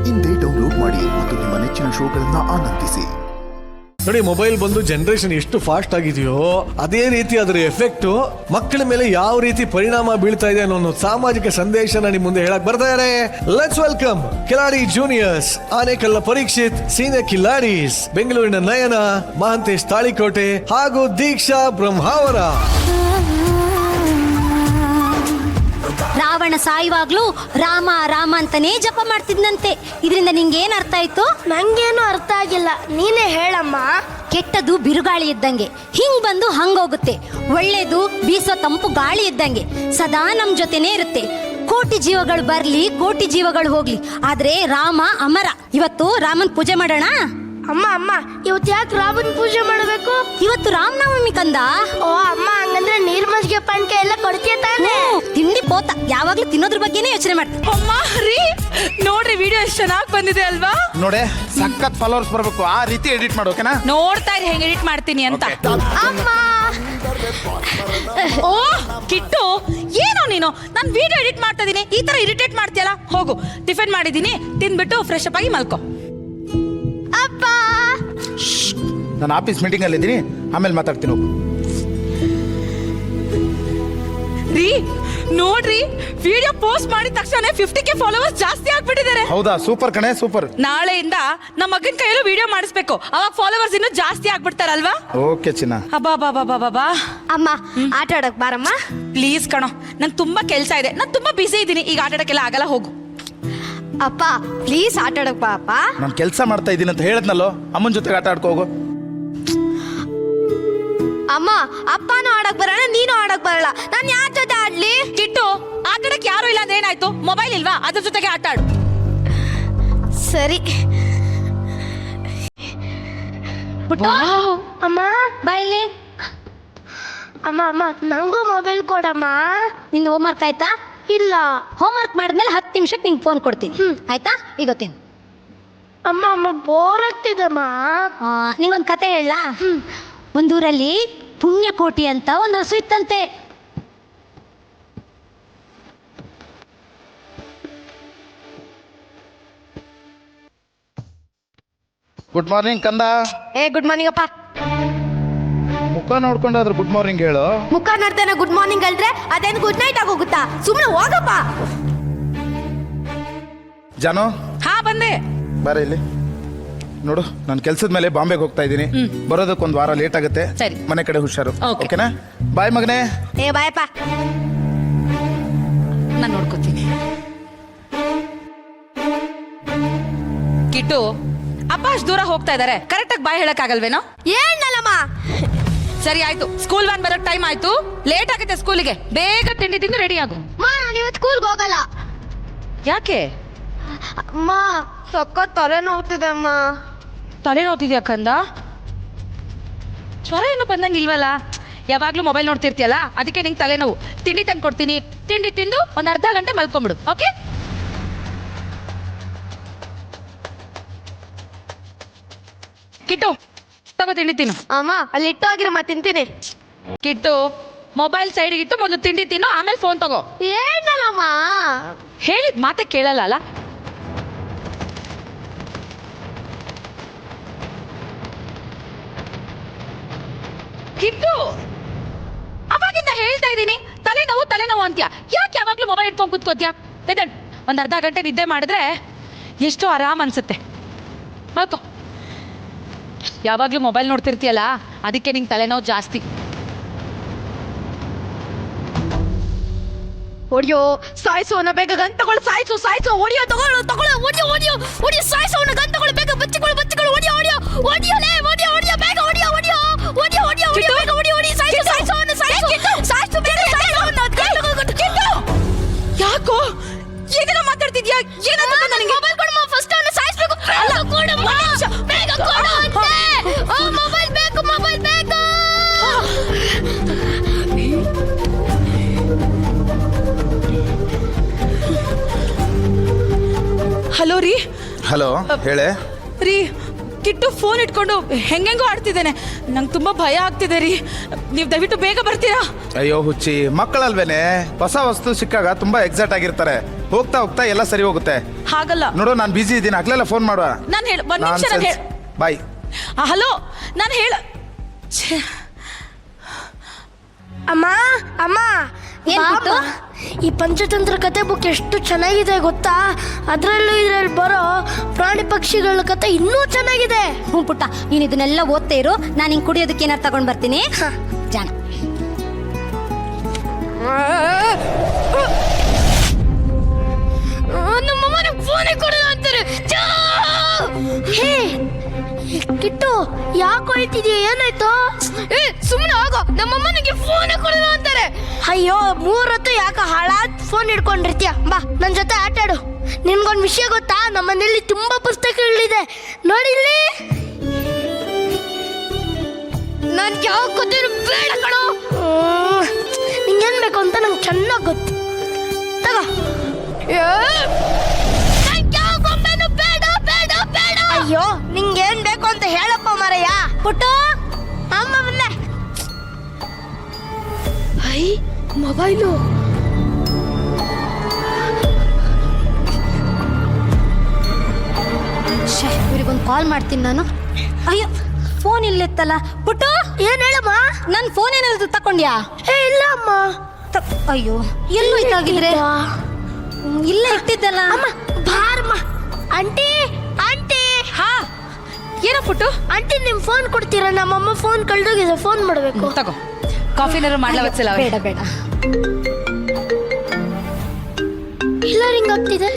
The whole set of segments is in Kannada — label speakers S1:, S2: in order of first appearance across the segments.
S1: ಇಂದೇ ಡೌನ್ಲೋಡ್ ಮಾಡಿ ಮತ್ತು ನಿಮ್ಮ ನೆಚ್ಚಿನ ಶೋಗಳನ್ನ ಆನಂದಿಸಿ.
S2: ನೋಡಿ, ಮೊಬೈಲ್ ಬಂದು ಜನರೇಷನ್ ಎಷ್ಟು ಫಾಸ್ಟ್ ಆಗಿದೆಯೋ ಅದೇ ರೀತಿ ಅದರ ಎಫೆಕ್ಟ್ ಮಕ್ಕಳ ಮೇಲೆ ಯಾವ ರೀತಿ ಪರಿಣಾಮ ಬೀಳ್ತಾ ಇದೆ ಅನ್ನೋ ಒಂದು ಸಾಮಾಜಿಕ ಸಂದೇಶನ ನಿಮ್ಮ ಮುಂದೆ ಹೇಳಕ್ ಬರ್ತಾ ಇದ್ದಾರೆ. Let's welcome Kiladi juniors, ಆನೇಕಲ್ಲ Parikshit, senior ಕಿಲಾಡೀಸ್, ಬೆಂಗಳೂರಿನ ನಯನ, ಮಹಾಂತೇಶ್ ತಾಳಿಕೋಟೆ ಹಾಗೂ ದೀಕ್ಷಾ ಬ್ರಹ್ಮಾವರ.
S3: ರಾವಣ ಸಾಯುವಾಗ್ಲೂ ರಾಮ ರಾಮ ಅಂತಾನೇ ಜಪ ಮಾಡ್ತಿದ್ನಂತೆ. ಇದರಿಂದ ನಿಂಗೇನ್ ಅರ್ಥ ಆಯ್ತು?
S4: ನಂಗೇನು ಅರ್ಥ ಆಗಿಲ್ಲ, ನೀನೇ ಹೇಳಮ್ಮ.
S3: ಕೆಟ್ಟದು ಬಿರುಗಾಳಿ ಇದ್ದಂಗೆ, ಹಿಂಗ್ ಬಂದು ಹಂಗೋಗುತ್ತೆ. ಒಳ್ಳೇದು ಬೀಸೋ ತಂಪು ಗಾಳಿ ಇದ್ದಂಗೆ, ಸದಾ ನಮ್ ಜೊತೆನೇ ಇರುತ್ತೆ. ಕೋಟಿ ಜೀವಗಳು ಬರ್ಲಿ, ಕೋಟಿ ಜೀವಗಳು ಹೋಗ್ಲಿ, ಆದ್ರೆ ರಾಮ ಅಮರ. ಇವತ್ತು ರಾಮನ್ ಪೂಜೆ ಮಾಡೋಣ.
S4: ಅಮ್ಮ ಅಮ್ಮ, ಇವತ್ತು ಯಾಕೆ ರಾಮನ್ ಪೂಜೆ ಮಾಡಬೇಕು?
S3: ಇವತ್ತು ರಾಮನವಮಿ ಕಂದ.
S4: ಓ ಅಮ್ಮ, ಹಂಗಂದ್ರೆ ನೀರ್ ಮಜ್ಜಿಗೆ ಪಾನಕ ಎಲ್ಲ ಕೊಡ್ತೀಯ ತಾನೆ?
S3: ತಿಂಡಿ ಪೋತ ಯಾವಾಗ್ಲೂ ತಿನ್ನೋದ್ರ ಬಗ್ಗೆನೇ ಯೋಚನೆ ಮಾಡ್ತೀನಿ.
S5: ಅಮ್ಮ ರೀ, ನೋಡ್ರಿ ವಿಡಿಯೋ ಎಷ್ಟು ಚೆನ್ನಾಗಿ ಬಂದಿದೆ ಅಲ್ವಾ?
S6: ನೋಡೆ, ಸಖತ್ ಫಾಲೋವರ್ಸ್ ಬರಬೇಕು, ಆ ರೀತಿ ಎಡಿಟ್ ಮಾಡು, ಓಕೆನಾ?
S5: ನೋಡ್ತಾ ಇರಿ ಹೆಂಗ್ ಎಡಿಟ್ ಮಾಡ್ತೀನಿ ಅಂತ.
S4: ಅಮ್ಮ
S5: ಓ ಕಿಟ್ಟು, ಏನೋ ನೀನು ನಾನು ವಿಡಿಯೋ ಎಡಿಟ್ ಮಾಡ್ತಾ ಇದೀನಿ, ಈ ತರ ಇರಿಟೇಟ್ ಮಾಡ್ತೀಯಲ್ಲ. ಹೋಗು, ಟಿಫಿನ್ ಮಾಡಿದೀನಿ, ತಿಂದ್ಬಿಟ್ಟು ಫ್ರೆಶ್ ಅಪ್ ಆಗಿ ಮಲ್ಕೋ.
S4: ಅಪ್ಪ,
S6: ನಾನು ಆಫೀಸ್ ಮೀಟಿಂಗ್ ಅಲ್ಲಿ ಇದ್ದೀನಿ, ಆಮೇಲೆ ಮಾತಾಡ್ತೀನಿ. ಹೋಗು.
S5: ರೀ ನೋಡ್ರಿ, ವಿಡಿಯೋ ಪೋಸ್ಟ್ ಮಾಡಿದ ತಕ್ಷಣ 50K ಫಾಲೋವರ್ಸ್ ಜಾಸ್ತಿ ಆಗ್ಬಿಟ್ಟಿದ್ದಾರೆ.
S6: ಹೌದಾ? ಸೂಪರ್ ಕಣೆ, ಸೂಪರ್.
S5: ನಾಳೆಯಿಂದ ನಮ್ಮ ಮಗನ ಕೈಯಲ್ಲೂ ವಿಡಿಯೋ ಮಾಡಿಸ್ಬೇಕು, ಅವಾಗ ಫಾಲೋವರ್ಸ್ ಇನ್ನೂ ಜಾಸ್ತಿ ಆಗ್ಬಿಡ್ತಾರಲ್ವಾ?
S6: ಓಕೆ ಚಿನ್ನ.
S5: ಅಬ್ಬಾ
S4: ಅಮ್ಮ ಆಟ ಆಡಕ್ ಬಾರಮ್ಮ.
S5: ಪ್ಲೀಸ್ ಕಣೋ, ನನ್ ತುಂಬಾ ಕೆಲ್ಸ ಇದೆ, ನಾನು ತುಂಬಾ ಬಿಸಿ ಇದ್ದೀನಿ, ಈಗ ಆಟ ಆಡಕ್ಕೆಲ್ಲ ಆಗಲ್ಲ. ಹೋಗು.
S4: ಅಪ್ಪ ಪ್ಲೀಸ್ ಆಟ ಆಡಕ್ ಬಾ ಅಪ್ಪ.
S6: ನಾನು ಕೆಲಸ ಮಾಡ್ತಾ ಇದ್ದೀನಿ ಅಂತ ಹೇಳಿದ್ನಲ್ಲೋ, ಅಮ್ಮನ ಜೊತೆಗೆ ಆಟ ಆಡ್ಕೋ ಹೋಗು.
S4: ಅಮ್ಮ, ಅಪ್ಪನೂ ಆಡಕ್ ಬರೋಣ, ನೀನು ಆಡಕ್ ಬರಲ್ಲ, ನಾನು ಯಾರ ಜೊತೆ ಆಡ್ಲಿ?
S5: ಕಿಟ್ಟು, ಆಟ ಆಡಕ್ ಯಾರು ಇಲ್ಲ ಅಂದ್ರೆ ಏನಾಯ್ತು? ಮೊಬೈಲ್ ಇಲ್ವಾ? ಅದ್ರ ಜೊತೆಗೆ ಆಟ ಆಡು.
S4: ಸರಿ. ಅಮ್ಮ
S3: ಬಾಯಲ್ಲಿ
S4: ಅಮ್ಮ ಅಮ್ಮ, ನಂಗೂ ಮೊಬೈಲ್ ಕೊಡಮ್ಮ.
S3: ನಿಂದು ಹೋಮ್ವರ್ಕ್ ಆಯ್ತಾ?
S4: ಇಲ್ಲ.
S3: ಹೋಮ್ವರ್ಕ್ ಮಾಡಿದ್ಮೇಲೆ 10 ನಿಮಿಷಕ್ಕೆ ನಿಂಗೆ ಫೋನ್ ಕೊಡ್ತೀನಿ. ಆಯ್ತಾ? ಈಗ ತಿನ್.
S4: ಅಮ್ಮ ಅಮ್ಮ, ಬೋರ್ ಆಗ್ತಿದಮ್ಮ.
S3: ನಿಂಗೊಂದು ಕತೆ ಹೇಳ. ಒಂದೂರಲ್ಲಿ ಪುಣ್ಯಕೋಟಿ ಅಂತ ಒಂದು ಹಸು ಇತ್ತಂತೆ.
S6: ಗುಡ್ ಮಾರ್ನಿಂಗ್ ಕಂದ.
S4: ಗುಡ್ ಮಾರ್ನಿಂಗ್ ಅಪ್ಪ.
S6: ಮುಖ ನೋಡ್ಕೊಂಡಾದ್ರೂ ಗುಡ್ ಮಾರ್ನಿಂಗ್ ಹೇಳು.
S4: ಮುಖ ನೋಡ್ತಾನೆ ಗುಡ್ ಮಾರ್ನಿಂಗ್ ಅಲ್ದ್ರೆ ಅದೇನು ಗುಡ್ ನೈಟ್ ಆಗೋಗುತ್ತಾ? ಸುಮ್ಮನೆ ಹೋಗಪ್ಪ.
S6: ಜಾನು,
S5: ಹಾ ಬಂದೆ.
S6: ಬಾರ ಇಲ್ಲಿ ನೋಡು, ನಾನು ಕೆಲ್ಸದ ಮೇಲೆ ಬಾಂಬೆಗೆ ಹೋಗ್ತಾ ಇದ್ದೀನಿ. ಬರೋದಕ್ಕೊಂದು ವಾರ ಲೇಟ್ ಆಗುತ್ತೆ.
S5: ಸರಿ.
S6: ಮನೆ ಕಡೆ ಹುಷಾರು,
S5: Okay.
S6: ಓಕೆನಾ? ಬಾಯ್ ಮಗನೇ.
S4: ಬಾಯಪ್ಪ.
S5: ನಾನು ನೋಡ್ಕೋತೀನಿ. ಕಿಟ್ಟು, ಅಪ್ಪ ಅಷ್ಟು ದೂರ ಹೋಗ್ತಾ ಇದಾರೆ, ಕರೆಕ್ಟ್ ಆಗಿ ಬಾಯ್ ಹೇಳಕ್ ಆಗಲ್ವೇನೋ?
S4: ಏನಲ್ಲಮ್ಮ.
S5: ಸರಿ ಆಯ್ತು, ಸ್ಕೂಲ್ ವ್ಯಾನ್ ಬರೋಕ್ ಟೈಮ್ ಆಯ್ತು, ಲೇಟ್ ಆಗುತ್ತೆ ಸ್ಕೂಲಿಗೆ. ಬೇಗ ತಿಂಡಿ ತಿಂದು ರೆಡಿ ಆಗು.
S4: ನಾನು ಇವತ್ತು ಸ್ಕೂಲ್ಗೆ ಹೋಗಲ್ಲ.
S5: ಯಾಕೆ?
S4: ಅಮ್ಮ ಸಖತ್ ತಲೆ ನೋವ್ತಿದೆ ಅಮ್ಮ.
S5: ತಲೆ ನೋಡ್ತಿದ್ಯಾ ಕಂದ? ಜ್ವರ ಏನು ಬಂದಂಗೆ ಇಲ್ವಲ್ಲ? ಯಾವಾಗ್ಲೂ ಮೊಬೈಲ್ ನೋಡ್ತಿರ್ತೀಯಲ್ಲ, ಅದಕ್ಕೆ ನಿಂಗೆ ತಲೆನೋವು. ತಿಂಡಿ ತಂದು ಕೊಡ್ತೀನಿ, ತಿಂಡಿ ತಿಂದು ಒಂದು ಅರ್ಧ ಗಂಟೆ ಮಲ್ಕೊಂಬಿಡು, ಓಕೆ? ಕಿಟ್ಟು, ತಗೋ ತಿಂಡಿ ತಿನ್ನು.
S4: ಅಮ್ಮ ಅಲ್ಲಿ ಇಟ್ಟು ಹೋಗಿರಮ್ಮ, ತಿಂತೀನಿ.
S5: ಕಿಟ್ಟು, ಮೊಬೈಲ್ ಸೈಡ್ಗೆ ಇಟ್ಟು ಮೊದಲು ತಿಂಡಿ ತಿನ್ನು, ಆಮೇಲೆ ಫೋನ್ ತಗೋ.
S4: ಏನಲ್ಲಮ್ಮ.
S5: ಹೇಳಿದ ಮಾತೆ ಕೇಳಲ್ಲ ಅಲ್ಲ? ಕಿಟ್ಟು, ಅವಾಗಿಂದ ಹೇಳ್ತಾ ಇದ್ದೀನಿ ತಲೆನೋವು ಅಂತ್ಯಾ. ಯಾಕೆ ಯಾವಾಗ್ಲೂ ಮೊಬೈಲ್ ಇಟ್ಕೊಂಡು ಕೂತ್ಕೋತ್ಯಾ? ಒಂದು ಅರ್ಧ ಗಂಟೆ ನಿದ್ದೆ ಮಾಡಿದ್ರೆ ಎಷ್ಟು ಆರಾಮ್ ಅನ್ಸುತ್ತೆ. ಮಲ್ಕೋ. ಯಾವಾಗ್ಲೂ ಮೊಬೈಲ್ ನೋಡ್ತಿರ್ತೀಯಲ್ಲ, ಅದಕ್ಕೆ ನಿಂಗೆ ತಲೆನೋವು ಜಾಸ್ತಿ.
S4: ಹೊಡಿಯೋ ಸಾಯಿಸೋನ, ಬೇಗ ಗನ್ ತಗೊಳ್ಳು. ಸಾಯಿಸು ಸಾಯಿಸು, ಹೊಡಿಯೋ, ತಗೊಳ್ಳು ತಗೊಳ್ಳು, ಹೊಡಿಯೋ ಹೊಡಿಯೋ ಹೊಡಿಯೋ, ಸಾಯಿಸೋನ, ಗನ್ ತಗೊಳ್ಳು, ಬೇಗ ಬಚ್ಚಿಕೊಳ್ಳು, ಹೊಡಿಯೋ ಹೊಡಿಯೋ ಹೊಡಿಯೋಲೇ, ಹೊಡಿಯೋ ಹೊಡಿಯೋ, ಬೇಗ ಹೊಡಿಯೋ ಹೊಡಿಯೋ ಹೊಡಿಯೋ ಹೊಡಿಯೋ ಹೊಡಿಯೋ, ಬೇಗ ಹೊಡಿ ಹೊಡಿ, ಸಾಯಿಸು ಸಾಯಿಸೋನ, ಸಾಯಿಸು ಸಾಯಿಸು, ಬೇಗ ಸಾಯಿಸೋನ.
S5: ಯಾಕೋ ಏನೇನೋ ಮಾತಾಡ್ತಿದ್ಯಾ? ಏನಂತ ನನಗೆ?
S4: ಮೊಬೈಲ್ ಕೊಡಮ್ಮ, ಫಸ್ಟ್ ಅವನ್ನ ಸಾಯಿಸಬೇಕು. ಅಲ್ಲ ಕೊಡಮ್ಮ, ಬೇಗ ಕೊಡು ಅಂತೆ. ಮೊಬೈಲ್ ಬೇಕು, ಮೊಬೈಲ್ ಬೇಕು.
S5: ಹಲೋ ರೀ.
S6: ಹಲೋ, ಹೇಳೆ.
S5: ರೀ, ಕಿಟ್ಟು ಫೋನ್ ಇಟ್ಕೊಂಡು ಹೆಂಗೆಂಗೋ ಆಡ್ತಿದ್ದೇನೆ, ನಂಗೆ ತುಂಬಾ ಭಯ ಆಗ್ತಿದೆ ರೀ. ನೀವು ದಯವಿಟ್ಟು ಬೇಗ ಬರ್ತೀರಾ?
S6: ಅಯ್ಯೋ ಹುಚ್ಚಿ, ಮಕ್ಕಳಲ್ವೇನೆ, ಹೊಸ ವಸ್ತು ಸಿಕ್ಕಾಗ ತುಂಬಾ ಎಕ್ಸೈಟ್ ಆಗಿರ್ತಾರೆ. ಹೋಗ್ತಾ ಹೋಗ್ತಾ ಎಲ್ಲ ಸರಿ ಹೋಗುತ್ತೆ.
S4: ಹಾಗಲ್ಲ.
S6: ನೋಡು ನಾನು ಬಿಸಿ ಇದ್ದೀನಿ, ಆಗ್ಲೆಲ್ಲ ಫೋನ್ ಮಾಡುವ.
S4: ನಾನು ಹೇಳ ಒಂದ್ ನಿಮಿಷ ನಾನು ಹೇಳ.
S6: ಬಾಯ್.
S4: ಹಲೋ ನಾನು ಹೇಳ.
S7: ಅಮ್ಮ ಅಮ್ಮ
S3: ಏನ್
S7: ಬಾ
S3: ಪುಟ್ಟು?
S7: ಅಮ್ಮ. ಈ ಪಂಚತಂತ್ರ ಕತೆ ಬುಕ್ ಎಷ್ಟು ಚೆನ್ನಾಗಿದೆ ಗೊತ್ತಾ? ಅದರಲ್ಲೂ ಇದ್ರಲ್ಲಿ ಬರೋ ಪ್ರಾಣಿ ಪಕ್ಷಿಗಳ ಕತೆ ಇನ್ನೂ ಚೆನ್ನಾಗಿದೆ.
S3: ಹ್ಞೂ ಪುಟ್ಟ, ನೀನು ಇದನ್ನೆಲ್ಲ ಓದ್ತಾ ಇರು, ನಾನು ಹಿಂಗೆ ಕುಡಿಯೋದಕ್ಕೆ ಏನಾರು ತಗೊಂಡ್ ಬರ್ತೀನಿ. ಜಾಣ.
S7: ನಮ್ಮಮ್ಮನ ಫೋನೇ ಕೊಡಲ್ಲ ಅಂತಾರೆ. ಹೇ ಕಿಟ್ಟು, ಯಾಕೆ ಹೇಳ್ತಿದ್ಯಾ? ಏನಾಯ್ತು?
S4: ಸುಮ್ಮನೆ ಆಗೋ, ನಮ್ಮಮ್ಮ ನನಗೆ ಫೋನೇ ಕೊಡಲ್ಲ ಅಂತಾರೆ.
S7: ಅಯ್ಯೋ, 3 ಹೊತ್ತು ಯಾಕೆ ಹಾಳಾದ ಫೋನ್ ಹಿಡ್ಕೊಂಡಿರ್ತೀಯ? ಬಾ ನನ್ನ ಜೊತೆ ಆಟ ಆಡು. ನಿನ್ಗೊಂದು ವಿಷಯ ಗೊತ್ತಾ? ನಮ್ಮ ಮನೇಲಿ ತುಂಬಾ ಪುಸ್ತಕಗಳಿದೆ, ನೋಡಿಲ್ಲಿ.
S4: ನನ್ಗೆ ಯಾವ ಗೊತ್ತಿರೋ ಬೇಡ ಕಣೋ.
S7: ನಿಂಗೇನ್ ಬೇಕು ಅಂತ ನಂಗೆ ಚೆನ್ನಾಗಿ ಗೊತ್ತು. ತಗೋ.
S4: ಬೇಡ ಬೇಡ ಬೇಡ.
S7: ಅಯ್ಯೋ, ನಿಂಗೇನ್ ಬೇಕು ಅಂತ ಹೇಳಪ್ಪ ಮಾರಯ್ಯ.
S3: ಪುಟ್ಟು,
S7: ಅಮ್ಮ ಬಂದೆ.
S4: I mobile.
S3: ಇವ್ರಿಗೊಂದು ಕಾಲ್ ಮಾಡ್ತೀನಿ ನಾನು. ಅಯ್ಯೋ, ಫೋನ್ ಇಲ್ಲಿತ್ತಲ್ಲ. ಪುಟ್ಟು,
S7: ಏನ್ ಹೇಳಮ್ಮ?
S3: ನನ್ನ ಫೋನ್ ಏನಾದ್ರು ತಕೊಂಡ್ಯಾ?
S7: ಇಲ್ಲ ಅಮ್ಮ.
S3: ಅಯ್ಯೋ, ಎಲ್ಲೂ ಇದ್ದಾಗಿದ್ರೆ. ಇಲ್ಲೇ ಇಟ್ಟಿದ್ದಲ್ಲ.
S7: ಅಮ್ಮ ಬಾರಮ್ಮ. Aunty aunty.
S4: ಹಾ ಏನೋ ಪುಟ್ಟು?
S7: ಆಂಟಿ ನಿಮ್ ಫೋನ್ ಕೊಡ್ತೀರಾ? ನಮ್ಮಮ್ಮ ಫೋನ್ ಕಳ್ದೋಗಿದೆ, ಫೋನ್ ಮಾಡ್ಬೇಕು.
S4: ತಗೋ, ಕಾಫಿನಾರು ಮಾಡ್ಲವತ್ಸಲ.
S3: ಬೇಡ ಬೇಡ.
S7: ಇಲ್ಲ, ರಿಂಗ್ ಆಗ್ತಿದೆ.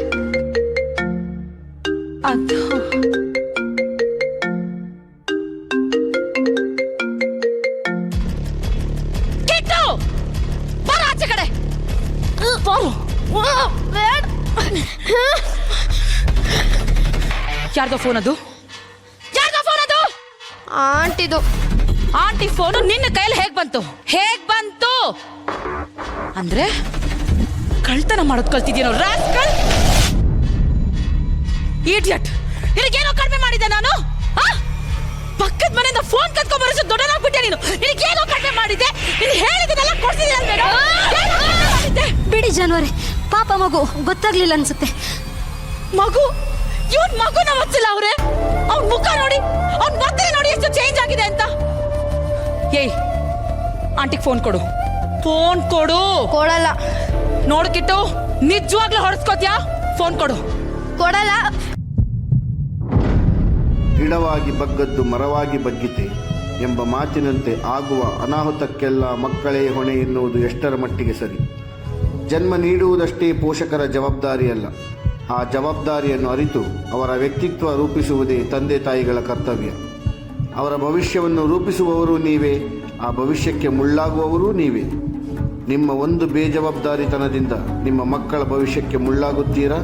S4: ಅದು ಕಿಟ್ಟು, ಬರ ಆಚೆ ಕಡೆ. ಯಾರ್ದೋ ಫೋನ್ ಅದು? ಯಾರ್ದೋ ಫೋನ್ ಅದು?
S7: ಆಂಟಿದು.
S4: ಆಂಟಿ ಫೋನು ನಿನ್ನ ಕೈಯಲ್ಲಿ ಹೇಗ್ ಬಂತು? ಅಂದ್ರೆ ಕಳ್ತನ ಮಾಡೋದು ಕಲ್ತಿದ್ದೀನೋ ರಾಸ್ಕಲ್. ಇಡಿಯಟ್, ನಿನಗೇನೋ ಕಡಿಮೆ ಮಾಡಿದೆ ನಾನು? ಪಕ್ಕದ ಮನೆಯಿಂದ ಫೋನ್ ಕತ್ಕೊಂಡ್ ಬರೋಷ್ಟು ದೊಡ್ಡನಾಗ್ಬಿಟ್ಟೆ ನೀನು. ನಿನಗೇನೋ ಕಡಿಮೆ ಮಾಡಿದೆ? ನೀನು ಹೇಳಿದ್ದೆಲ್ಲ ಕೊಡ್ತಿದ್ದೆ.
S3: ಬಿಡಿ ಜಾನುವಾರೆ, ಪಾಪ ಮಗು ಗೊತ್ತಾಗ್ಲಿಲ್ಲ ಅನ್ಸುತ್ತೆ.
S4: ಮಗು? ಇವನ್ ಮಗುನ ಒಚ್ಚಿಲ್ಲ ಅವ್ರೆ. ಅವ್ನ ಮುಖ ನೋಡಿ, ಅವ್ನ ವರ್ತನೆ ನೋಡಿ ಎಷ್ಟು ಚೇಂಜ್ ಆಗಿದೆ ಅಂತ. ಏಯ್, ಆಂಟಿಗೆ ಫೋನ್ ಕೊಡು. ಫೋನ್ ಕೊಡು.
S7: ಕೊಡಲ್ಲ.
S4: ನೋಡು ಕಿಟ್ಟು, ನಿಜವಾಗ್ಲೂ ಹೊಡೆಸ್ಕೋತ್ಯಾ? ಫೋನ್ ಕೊಡು.
S7: ಕೊಡಲ್ಲ.
S8: ಗಿಡವಾಗಿ ಬಗ್ಗದ್ದು ಮರವಾಗಿ ಬಗ್ಗಿತೆ ಎಂಬ ಮಾತಿನಂತೆ ಆಗುವ ಅನಾಹುತಕ್ಕೆಲ್ಲ ಮಕ್ಕಳೇ ಹೊಣೆ ಎನ್ನುವುದು ಎಷ್ಟರ ಮಟ್ಟಿಗೆ ಸರಿ. ಜನ್ಮ ನೀಡುವುದಷ್ಟೇ ಪೋಷಕರ ಜವಾಬ್ದಾರಿಯಲ್ಲ. ಆ ಜವಾಬ್ದಾರಿಯನ್ನು ಅರಿತು ಅವರ ವ್ಯಕ್ತಿತ್ವ ರೂಪಿಸುವುದೇ ತಂದೆ ತಾಯಿಗಳ ಕರ್ತವ್ಯ. ಅವರ ಭವಿಷ್ಯವನ್ನು ರೂಪಿಸುವವರು ನೀವೇ, ಆ ಭವಿಷ್ಯಕ್ಕೆ ಮುಳ್ಳಾಗುವವರೂ ನೀವೇ. ನಿಮ್ಮ ಒಂದು ಬೇಜವಾಬ್ದಾರಿತನದಿಂದ ನಿಮ್ಮ ಮಕ್ಕಳ ಭವಿಷ್ಯಕ್ಕೆ ಮುಳ್ಳಾಗುತ್ತೀರಾ?